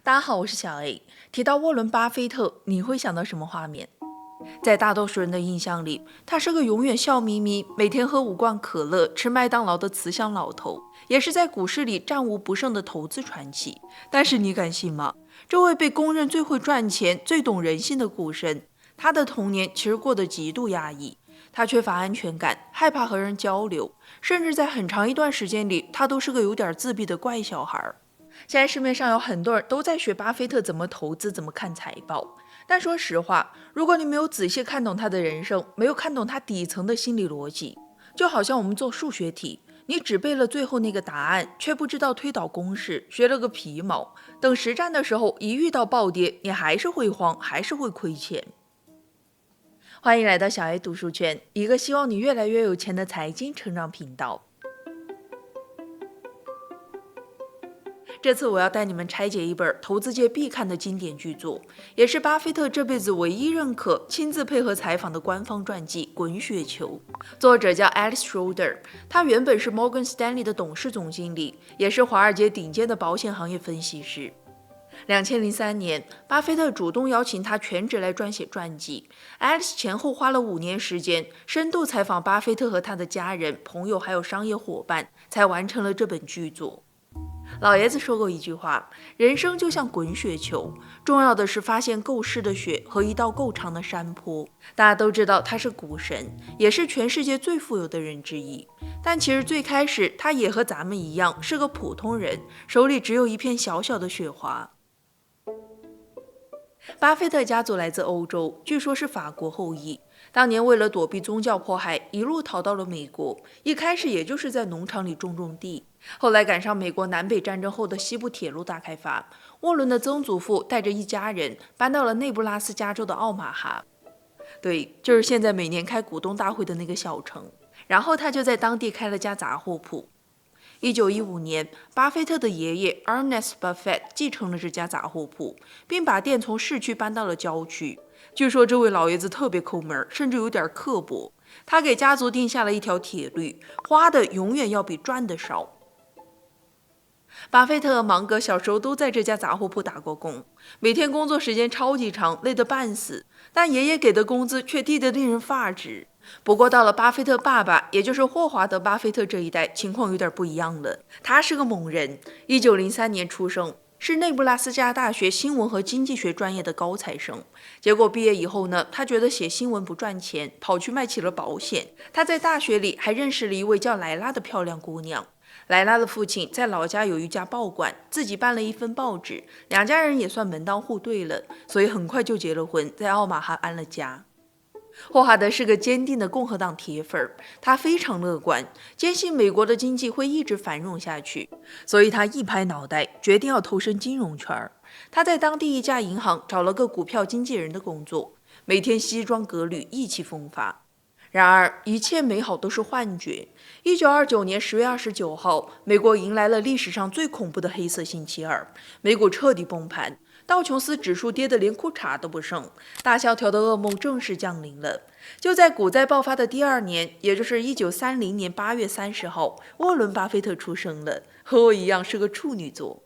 大家好，我是小 A。提到沃伦·巴菲特，你会想到什么画面？在大多数人的印象里，他是个永远笑眯眯、每天喝5罐可乐、吃麦当劳的慈祥老头，也是在股市里战无不胜的投资传奇。但是你敢信吗？这位被公认最会赚钱、最懂人性的股神，他的童年其实过得极度压抑。他缺乏安全感，害怕和人交流，甚至在很长一段时间里，他都是个有点自闭的怪小孩。现在市面上有很多人都在学巴菲特怎么投资，怎么看财报。但说实话，如果你没有仔细看懂他的人生，没有看懂他底层的心理逻辑，就好像我们做数学题，你只背了最后那个答案，却不知道推导公式，学了个皮毛。等实战的时候，一遇到暴跌，你还是会慌，还是会亏钱。欢迎来到小 A 读书圈，一个希望你越来越有钱的财经成长频道。这次我要带你们拆解一本投资界必看的经典巨作，也是巴菲特这辈子唯一认可、亲自配合采访的官方传记《滚雪球》。作者叫 Alex Schroeder， 他原本是 Morgan Stanley 的董事总经理，也是华尔街顶尖的保险行业分析师。2003年，巴菲特主动邀请他全职来撰写传记。Alex 前后花了5年时间，深度采访巴菲特和他的家人、朋友还有商业伙伴，才完成了这本巨作。老爷子说过一句话，人生就像滚雪球，重要的是发现够湿的雪和一道够长的山坡。大家都知道他是股神，也是全世界最富有的人之一，但其实最开始他也和咱们一样是个普通人，手里只有一片小小的雪花。巴菲特家族来自欧洲，据说是法国后裔。当年为了躲避宗教迫害，一路逃到了美国。一开始也就是在农场里种地，后来赶上美国南北战争后的西部铁路大开发，沃伦的曾祖父带着一家人搬到了内布拉斯加州的奥马哈，对，就是现在每年开股东大会的那个小城。然后他就在当地开了家杂货铺。1915年，巴菲特的爷爷 Ernest Buffett 继承了这家杂货铺，并把店从市区搬到了郊区。据说这位老爷子特别抠门，甚至有点刻薄。他给家族定下了一条铁律：花的永远要比赚的少。巴菲特和芒格小时候都在这家杂货铺打过工，每天工作时间超级长，累得半死，但爷爷给的工资却低得令人发指。不过到了巴菲特爸爸，也就是霍华德·巴菲特这一代，情况有点不一样了。他是个猛人，1903年出生，是内布拉斯加大学新闻和经济学专业的高材生。结果毕业以后呢，他觉得写新闻不赚钱，跑去卖起了保险。他在大学里还认识了一位叫莱拉的漂亮姑娘。莱拉的父亲在老家有一家报馆，自己办了一份报纸，两家人也算门当户对了，所以很快就结了婚，在奥马哈安了家。霍华德是个坚定的共和党铁粉，他非常乐观，坚信美国的经济会一直繁荣下去，所以他一拍脑袋，决定要投身金融圈。他在当地一家银行找了个股票经纪人的工作，每天西装革履，意气风发。然而，一切美好都是幻觉。1929年10月29号，美国迎来了历史上最恐怖的黑色星期二，美股彻底崩盘，道琼斯指数跌得连裤衩都不剩，大萧条的噩梦正式降临了。就在股灾爆发的第2年，也就是1930年8月30号，沃伦·巴菲特出生了，和我一样是个处女座。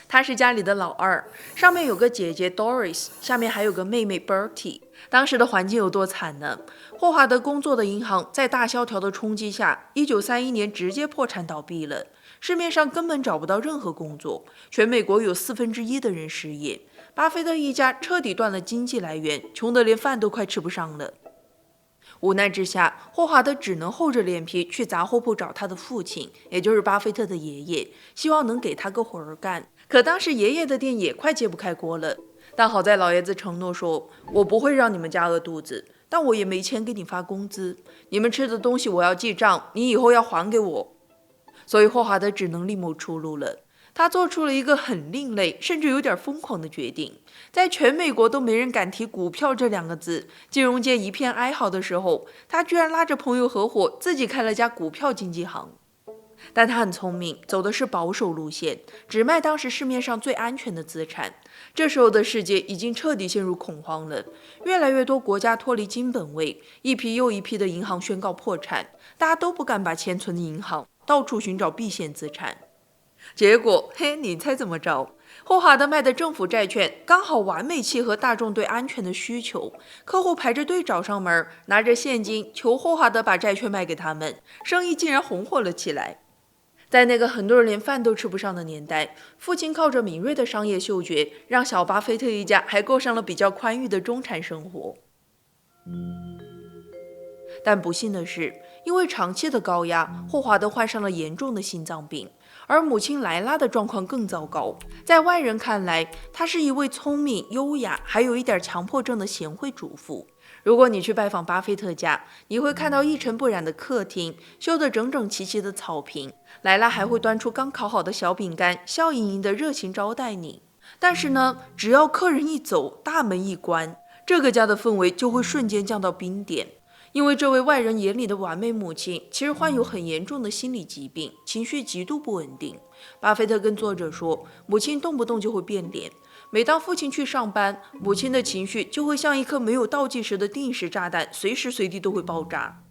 他是家里的老二，上面有个姐姐 Doris， 下面还有个妹妹 Bertie。当时的环境有多惨呢？霍华德工作的银行在大萧条的冲击下，1931年直接破产倒闭了，市面上根本找不到任何工作，全美国有1/4的人失业。巴菲特一家彻底断了经济来源，穷得连饭都快吃不上了。无奈之下，霍华德只能厚着脸皮去杂货铺找他的父亲，也就是巴菲特的爷爷，希望能给他个活儿干。可当时爷爷的店也快揭不开锅了，但好在老爷子承诺说，我不会让你们家饿肚子，但我也没钱给你发工资，你们吃的东西我要记账，你以后要还给我。所以霍华德只能另谋出路了。他做出了一个很另类，甚至有点疯狂的决定。在全美国都没人敢提股票这2个字，金融界一片哀嚎的时候，他居然拉着朋友合伙，自己开了家股票经纪行。但他很聪明，走的是保守路线，只卖当时市面上最安全的资产。这时候的世界已经彻底陷入恐慌了，越来越多国家脱离金本位，一批又一批的银行宣告破产，大家都不敢把钱存银行，到处寻找避险资产。结果，你猜怎么着？霍华德卖的政府债券刚好完美契合大众对安全的需求，客户排着队找上门，拿着现金求霍华德把债券卖给他们，生意竟然红火了起来。在那个很多人连饭都吃不上的年代，父亲靠着敏锐的商业嗅觉，让小巴菲特一家还过上了比较宽裕的中产生活。但不幸的是，因为长期的高压，霍华德患上了严重的心脏病，而母亲莱拉的状况更糟糕。在外人看来，她是一位聪明、优雅，还有一点强迫症的贤惠主妇。如果你去拜访巴菲特家，你会看到一尘不染的客厅，修得整整齐齐的草坪。莱拉还会端出刚烤好的小饼干，笑盈盈的热情招待你。但是呢，只要客人一走，大门一关，这个家的氛围就会瞬间降到冰点。因为这位外人眼里的完美母亲，其实患有很严重的心理疾病，情绪极度不稳定。巴菲特跟作者说，母亲动不动就会变脸，每当父亲去上班，母亲的情绪就会像一颗没有倒计时的定时炸弹，随时随地都会爆炸。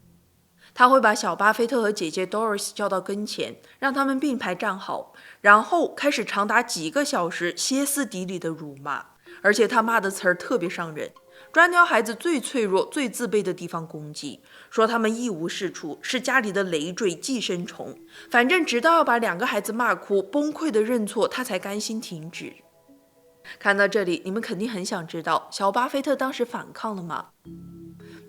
他会把小巴菲特和姐姐 Doris 叫到跟前，让他们并排站好，然后开始长达几个小时歇斯底里的辱骂，而且他骂的词儿特别伤人，专挑孩子最脆弱、最自卑的地方攻击，说他们一无是处，是家里的累赘、寄生虫。反正直到要把两个孩子骂哭、崩溃的认错，他才甘心停止。看到这里，你们肯定很想知道，小巴菲特当时反抗了吗？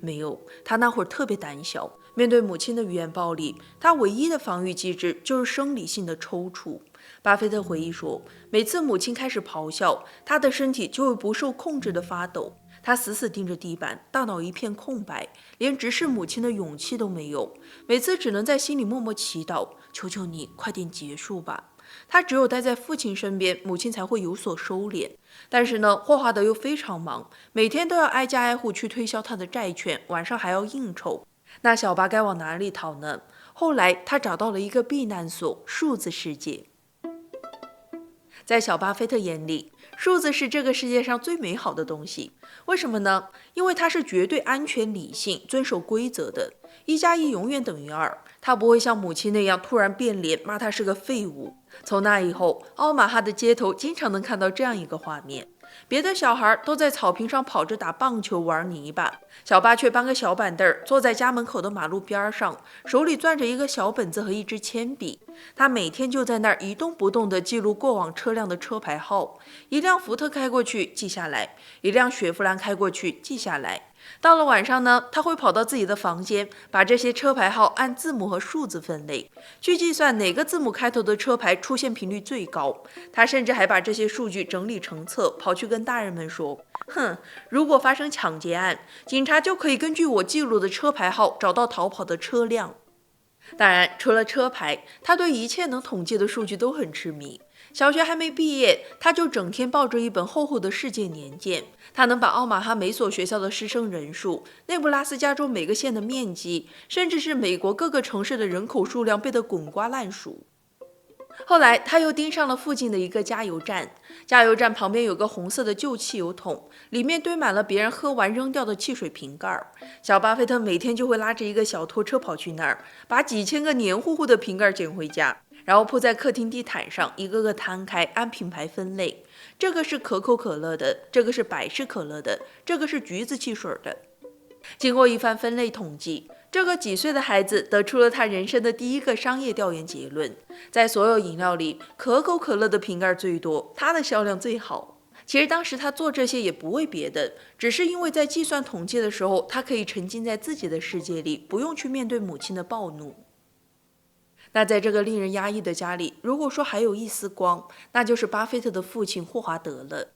没有，他那会儿特别胆小。面对母亲的语言暴力，他唯一的防御机制就是生理性的抽搐。巴菲特回忆说，每次母亲开始咆哮，他的身体就会不受控制地发抖。他死死盯着地板，大脑一片空白，连直视母亲的勇气都没有。每次只能在心里默默祈祷，求求你快点结束吧。他只有待在父亲身边，母亲才会有所收敛。但是呢，霍华德又非常忙，每天都要挨家挨户去推销他的债券，晚上还要应酬。那小巴该往哪里逃呢？后来他找到了一个避难所——数字世界。在小巴菲特眼里，数字是这个世界上最美好的东西。为什么呢？因为它是绝对安全、理性、遵守规则的。1+1永远等于2，他不会像母亲那样突然变脸，骂他是个废物。从那以后，奥马哈的街头经常能看到这样一个画面：别的小孩都在草坪上跑着打棒球、玩泥巴，小巴却搬个小板凳坐在家门口的马路边上，手里攥着一个小本子和一支铅笔。他每天就在那儿一动不动地记录过往车辆的车牌号，一辆福特开过去记下来，一辆雪佛兰开过去记下来。到了晚上呢，他会跑到自己的房间，把这些车牌号按字母和数字分类，去计算哪个字母开头的车牌出现频率最高。他甚至还把这些数据整理成册，跑去跟大人们说：哼，如果发生抢劫案，警察就可以根据我记录的车牌号找到逃跑的车辆。当然，除了车牌，他对一切能统计的数据都很痴迷。小学还没毕业，他就整天抱着一本厚厚的世界年鉴。他能把奥马哈每所学校的师生人数、内布拉斯加州每个县的面积，甚至是美国各个城市的人口数量背得滚瓜烂熟。后来，他又盯上了附近的一个加油站。加油站旁边有个红色的旧汽油桶，里面堆满了别人喝完扔掉的汽水瓶盖。小巴菲特每天就会拉着一个小拖车跑去那儿，把几千个黏糊糊的瓶盖捡回家，然后铺在客厅地毯上，一个个摊开，按品牌分类。这个是可口可乐的，这个是百事可乐的，这个是橘子汽水的。经过一番分类统计，这个几岁的孩子得出了他人生的第一个商业调研结论：在所有饮料里，可口可乐的瓶盖最多，它的销量最好。其实当时他做这些也不为别的，只是因为在计算统计的时候，他可以沉浸在自己的世界里，不用去面对母亲的暴怒。那在这个令人压抑的家里，如果说还有一丝光，那就是巴菲特的父亲霍华德了。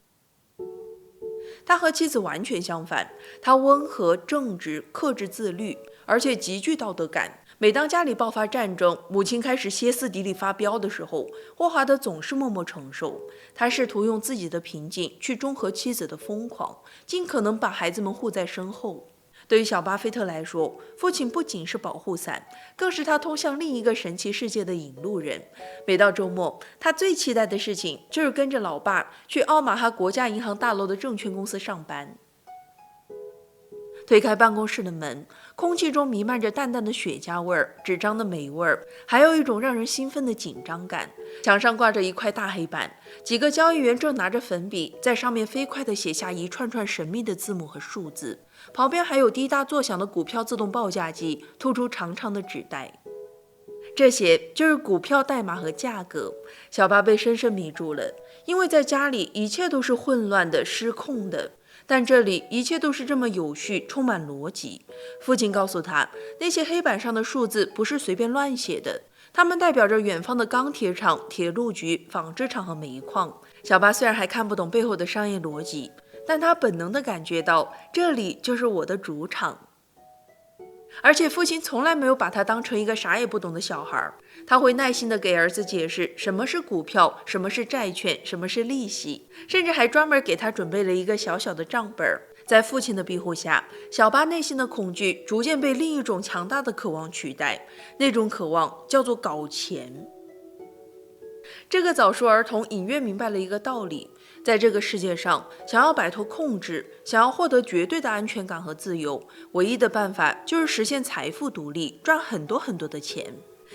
他和妻子完全相反，他温和、正直、克制、自律，而且极具道德感。每当家里爆发战争，母亲开始歇斯底里发飙的时候，霍华德总是默默承受。他试图用自己的平静去中和妻子的疯狂，尽可能把孩子们护在身后。对于小巴菲特来说，父亲不仅是保护伞，更是他通向另一个神奇世界的引路人。每到周末，他最期待的事情就是跟着老爸去奥马哈国家银行大楼的证券公司上班。推开办公室的门，空气中弥漫着淡淡的雪茄味儿、纸张的霉味儿，还有一种让人兴奋的紧张感。墙上挂着一块大黑板，几个交易员正拿着粉笔在上面飞快地写下一串串神秘的字母和数字，旁边还有滴答作响的股票自动报价机，突出长长的纸带。这些就是股票代码和价格。小巴被深深迷住了，因为在家里一切都是混乱的、失控的，但这里一切都是这么有序，充满逻辑。父亲告诉他，那些黑板上的数字不是随便乱写的，它们代表着远方的钢铁厂、铁路局、纺织厂和煤矿。小巴虽然还看不懂背后的商业逻辑，但他本能地感觉到，这里就是我的主场。而且父亲从来没有把他当成一个啥也不懂的小孩，他会耐心地给儿子解释什么是股票，什么是债券，什么是利息，甚至还专门给他准备了一个小小的账本。在父亲的庇护下，小巴内心的恐惧逐渐被另一种强大的渴望取代，那种渴望叫做搞钱。这个早熟儿童隐约明白了一个道理，在这个世界上，想要摆脱控制，想要获得绝对的安全感和自由，唯一的办法就是实现财富独立，赚很多很多的钱。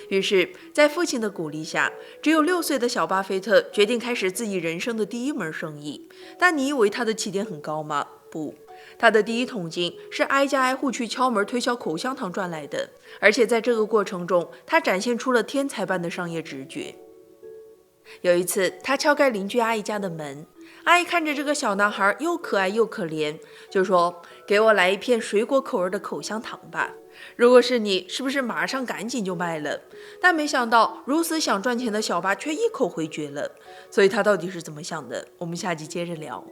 于是，在父亲的鼓励下，只有6岁的小巴菲特决定开始自己人生的第一门生意。但你以为他的起点很高吗？不，他的第一桶金是挨家挨户去敲门推销口香糖赚来的，而且在这个过程中，他展现出了天才般的商业直觉。有一次，他敲开邻居阿姨家的门，阿姨看着这个小男孩又可爱又可怜，就说：“给我来一片水果口味的口香糖吧。如果是你，是不是马上赶紧就卖了？”但没想到，如此想赚钱的小巴却一口回绝了。所以他到底是怎么想的？我们下集接着聊。